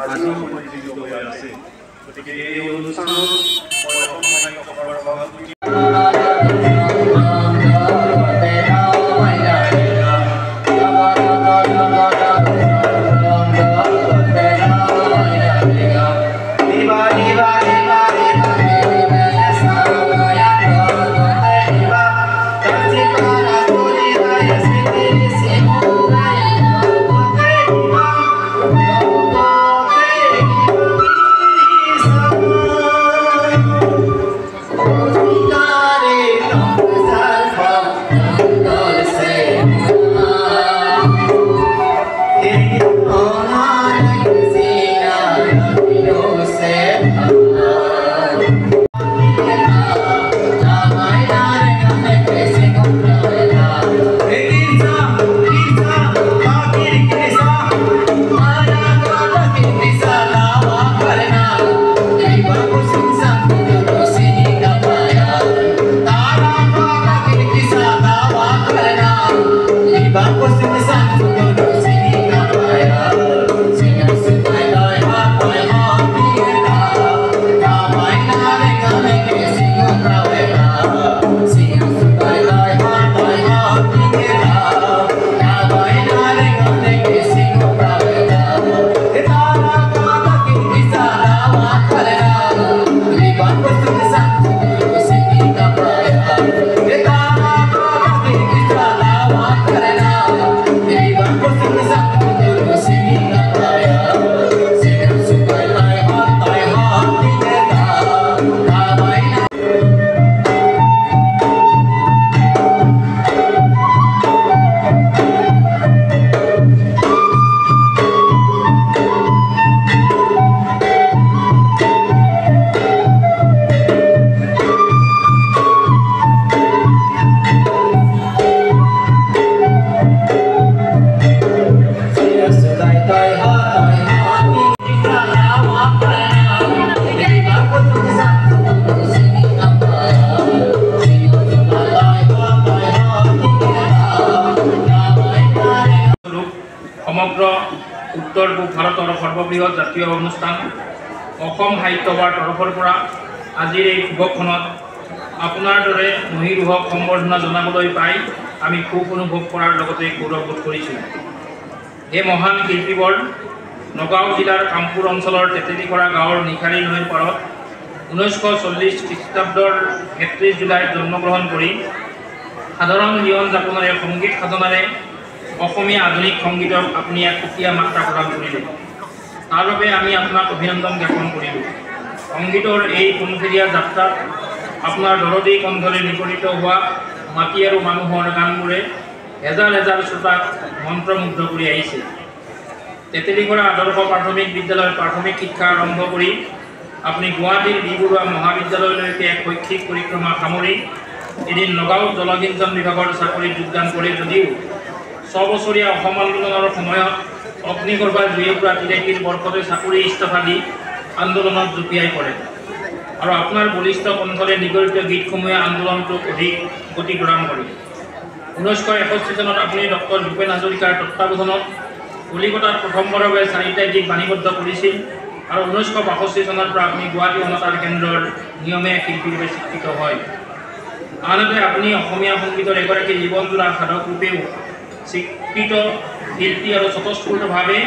আজিও পৰিচিত হৈ আছে। গতিকে এই অনুষ্ঠানত সমগ্ৰ উত্তৰ পূব ভাৰতৰ সৰ্ববৃহৎ জাতীয় অনুষ্ঠান অসম সাহিত্য সভাৰ তৰফৰ পৰা আজিৰ এই শুভক্ষণত আপোনাৰ দৰে মহীৰোহক সম্বৰ্ধনা জনাবলৈ পাই আমি খুব অনুভৱ কৰাৰ লগতে গৌৰৱবোধ কৰিছোঁ। এই মহান শিল্পীবৰ নগাঁও জিলাৰ কামপুৰ অঞ্চলৰ তেতেলীখৰা গাঁৱৰ নিশাৰী নৈৰ পাৰত 1940 খ্ৰীষ্টাব্দৰ 31 জুলাইত জন্মগ্ৰহণ কৰি সাধাৰণ জীৱন যাপনেৰে সংগীত সাধনাৰে অসমীয়া আধুনিক সংগীতক আপুনি এক সুকীয়া মাত্ৰা প্ৰদান কৰিলে। তাৰ বাবে আমি আপোনাক অভিনন্দন জ্ঞাপন কৰিলোঁ। সংগীতৰ এই পোনপটীয়া যাত্ৰাত আপোনাৰ দৰদী কণ্ঠৰে নিকলিত হোৱা মাটি আৰু মানুহৰ গানবোৰে হেজাৰ হেজাৰ শ্ৰোতাক মন্ত্ৰমুগ্ধ কৰি আহিছে। তেতেলীখৰা আদৰ্শ প্ৰাথমিক বিদ্যালয়ৰ প্ৰাথমিক শিক্ষা আৰম্ভ কৰি আপুনি গুৱাহাটীৰ বি বৰুৱা মহাবিদ্যালয়লৈকে এক শৈক্ষিক পৰিক্ৰমা সামৰি এদিন নগাঁও জলসিঞ্চন বিভাগৰ চাকৰিত যোগদান কৰে যদিও 6 বছৰীয়া অসম আন্দোলনৰ সময়ত অগ্নিগৰ্ভা জুয়ে পুৰা 83 বৰ্ষতে চাকৰি ইস্তফা দি আন্দোলনত জঁপিয়াই পৰে আৰু আপোনাৰ বলিষ্ঠ কণ্ঠৰে নিগৰিত গীতসমূহে আন্দোলনটোক অধিক গতি প্ৰদান কৰে। 1961 চনত আপুনি ডক্টৰ ভূপেন হাজৰিকাৰ তত্ত্বাৱধানত কলিকতাত প্ৰথমবাৰৰ বাবে 4টা গীত বাণীবদ্ধ কৰিছিল আৰু 1962 চনৰ পৰা আপুনি গুৱাহাটী অনাতাঁৰ কেন্দ্ৰৰ নিয়মীয়া শিল্পীৰূপে স্বীকৃত হয়। আনহাতে আপুনি অসমীয়া সংগীতৰ এগৰাকী জীৱনজোৰা সাধক ৰূপেও স্বীকৃত শিল্পী আৰু স্বতঃস্ফূৰ্তভাৱে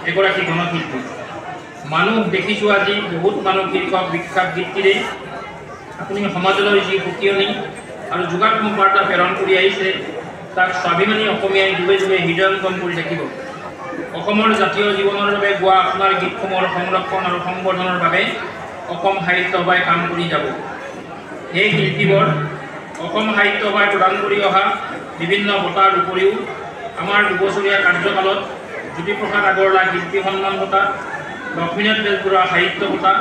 এগৰাকী গণশিল্পী। মানুহ দেখিছোঁ আজি বহুত মানুহ শীৰ্ষক বিখ্যাত গীতটিৰে আপুনি সমাজলৈ যি সকিয়নি আৰু যোগাত্মক বাৰ্তা প্ৰেৰণ কৰি আহিছে তাক স্বাভিমানী অসমীয়াই যুগে যুগে হৃদয়ংগম কৰি থাকিব। অসমৰ জাতীয় জীৱনৰ বাবে গোৱা আপোনাৰ গীতসমূহৰ সংৰক্ষণ আৰু সংবৰ্ধনৰ বাবে অসম সাহিত্য সভাই কাম কৰি যাব। সেই শিল্পীবোৰ অসম সাহিত্য সভাই প্ৰদান কৰি অহা বিভিন্ন বঁটাৰ উপৰিও আমাৰ 2 বছৰীয়া কাৰ্যকালত জ্যোতিপ্ৰসাদ আগৰৱালা শিল্পী সন্মান বঁটা, লক্ষ্মীনাথ বেজবৰুৱা সাহিত্য বঁটা,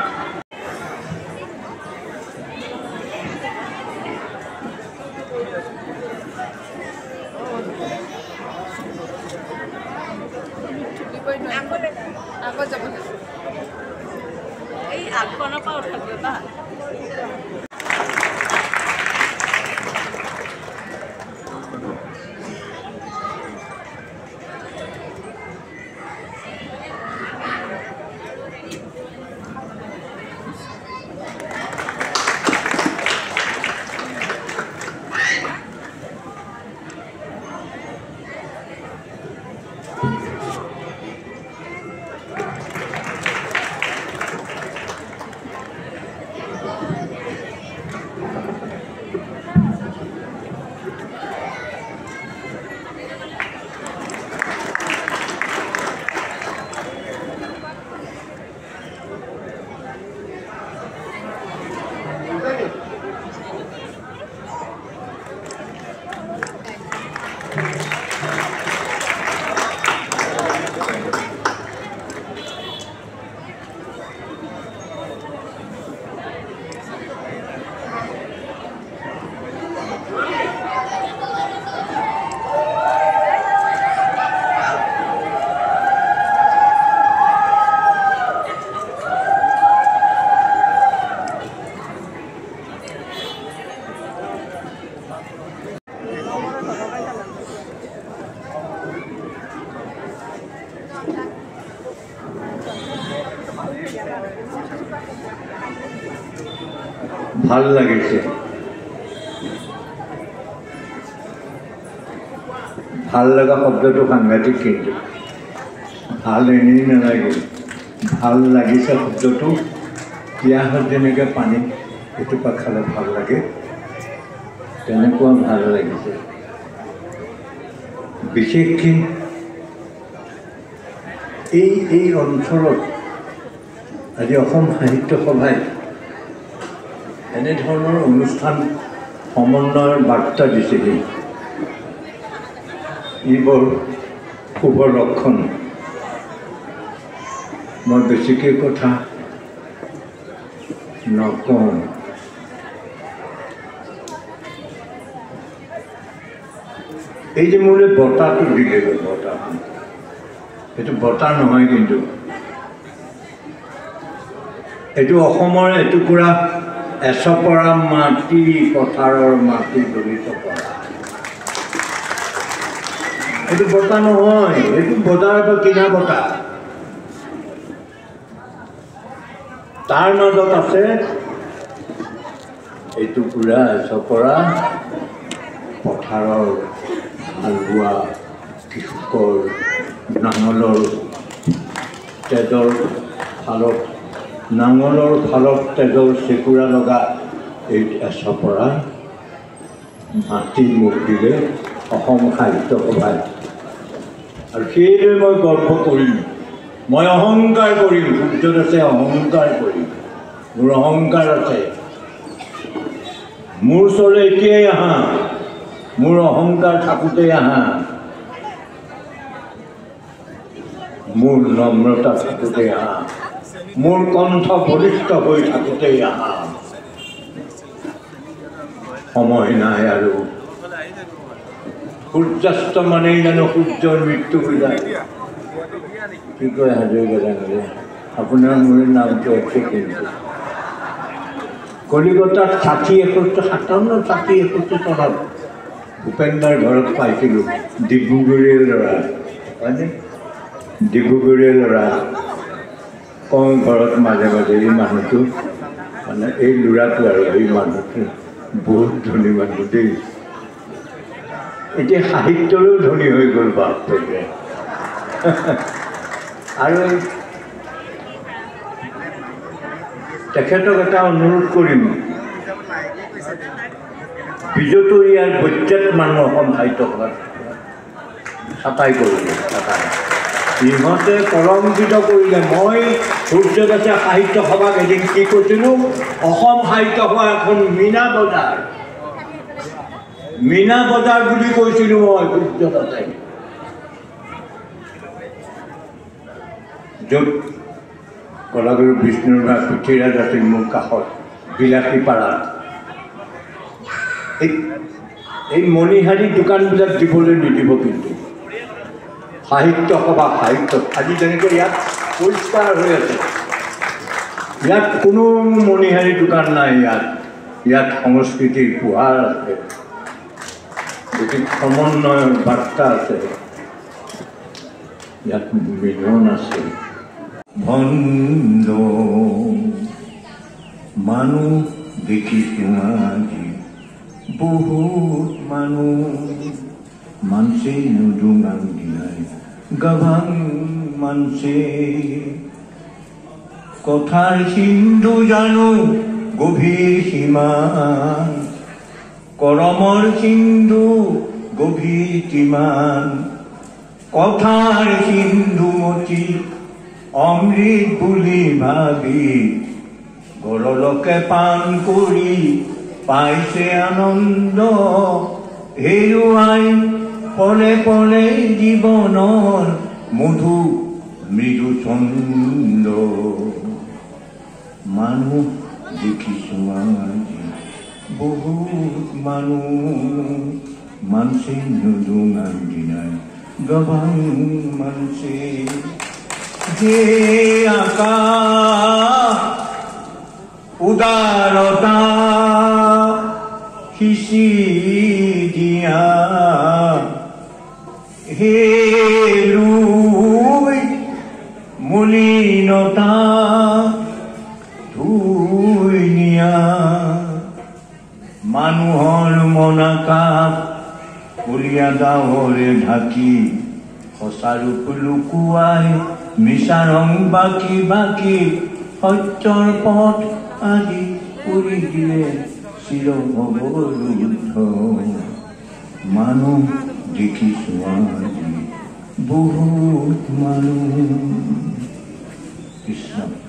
ভাল লাগিছে। ভাল লগা শব্দটো সাংঘাতিক, কিন্তু ভাল এনেই নালাগে, ভাল লাগিছে শব্দটো পিয়াহত যেনেকৈ পানী এটোপা খালে ভাল লাগে, তেনেকুৱা ভাল লাগিছে। বিশেষকৈ এই অঞ্চলত আজি অসম সাহিত্য সভাই এনেধৰণৰ অনুষ্ঠান সমন্বয়ৰ বাৰ্তা দিছেহি। ই বৰ শুভ লক্ষণ। মই বেছিকৈ কথা নকওঁ। এই যে মোলৈ বঁটাটো দিলে, বঁটাটো এইটো বঁটা নহয়, কিন্তু এইটো অসমৰ এটুকুৰা এচপৰা মাটি, পথাৰৰ মাটি দলিত কৰা। এইটো বঁটা নহয়, এইটো বজাৰৰ পৰা কিনা বঁটা। তাৰ মাজত আছে এটুকুৰা এচপৰা পথাৰৰ হাল বোৱা কৃষকৰ নাঙলৰ তেজৰ ফালত, নাঙলৰ ফালত তেজৰ চেকুৰা লগা এই এচপৰা মাটি মোক দিলে অসম সাহিত্য সভাই। আৰু সেইদৰে মই গৰ্ব কৰিম, মই অহংকাৰ কৰিম, সূৰ্যদাসে অহংকাৰ কৰিম, মোৰ অহংকাৰ আছে। মোৰ ওচৰলৈ এতিয়াই আহা, মোৰ অহংকাৰ থাকোঁতেই আহা, মোৰ নম্ৰতা থাকোঁতেই আহা, মোৰ কণ্ঠ বলিষ্ঠ হৈ থাকোঁতেই আহা। সময় নাই আৰু। সূৰ্যাস্ত মানেই জানো সূৰ্যৰ মৃত্যু হৈ যায়? কি কয় হাজৰিকা? আপোনাৰ মোৰ নামটো একে, কিন্তু কলিকতাত 60-61 চনত ভূপেনদাৰ ঘৰত পাইছিলোঁ। ডিব্ৰুগড়িৰ ল'ৰা, হয়নে? ডিব্ৰুগড়িৰ ল'ৰা। কওঁ ঘৰত মাজে মাজে, এই মানুহটো মানে এই ল'ৰাটো আৰু এই মানুহটো বহুত ধনী মানুহ দেই। এতিয়া সাহিত্যৰো ধনী হৈ গ'ল বাপৰে। আৰু তেখেতক এটা অনুৰোধ কৰিম, বিজতৰীয়াৰ বৈজ্ঞাত মানুহ অসম সাহিত্য সভাত ছাটাই কৰিলে, ইহঁতে কলংকিত কৰিলে। মই সূৰ্যদাসে সাহিত্য সভাক এদিন কি কৈছিলোঁ, অসম সাহিত্য সভা এখন মীনা বজাৰ, মীনা বজাৰ বুলি কৈছিলোঁ মই সূৰ্যদাসে। য'ত কলাগুৰু বিষ্ণুৰাজ পৃথ্বীৰাজ আছিল মোৰ কাষত, বিলাসীপাৰাত। এই মণিহাৰী দোকানবিলাক দিবলৈ নিদিব, কিন্তু সাহিত্য সভা, সাহিত্য আজি যেনেকৈ ইয়াত পৰিষ্কাৰ হৈ আছে, ইয়াত কোনো মণিহাৰী দোকান নাই। ইয়াত সংস্কৃতিৰ পোহাৰ আছে, গতিকে সমন্বয়ৰ বাৰ্তা আছে, ইয়াত মিলন আছে। ভণ্ড মানুহ দেখিছোঁ আজি, বহুত মানুহ মানছে নুডুঙাং দিনাই গাভাং মানছে। কথাৰ সিন্ধু জানো গভীৰ সীমান, কৰমৰ সিন্ধু গভীৰ কিমান। কথাৰ সিন্ধুমতী অমৃত বুলি ভাবি, গৰলকে পান কৰি পাইছে আনন্দ। হেৰুৱাই পলে পলে জীৱনৰ মধু মৃদু ছন্দ। মানুহ দেখিছোঁ আজি, বহুত মানুহ মানছে নুডুঙাং দিনাই গাভাং মানছে। হে আকাশ উদাৰতা সিঁচি দিয়া, হে মলিনতা কলীয়া গাঁৱৰে ঢাকি সঁচা ৰূপ লুকুৱাই মিছা ৰং বাকি বাকি সত্যৰ পথ আদি কৰি দিলে চিৰ অৱৰুদ্ধ মানুহ দেখিছো আজি বহুত মানুহ কৃষ্ণ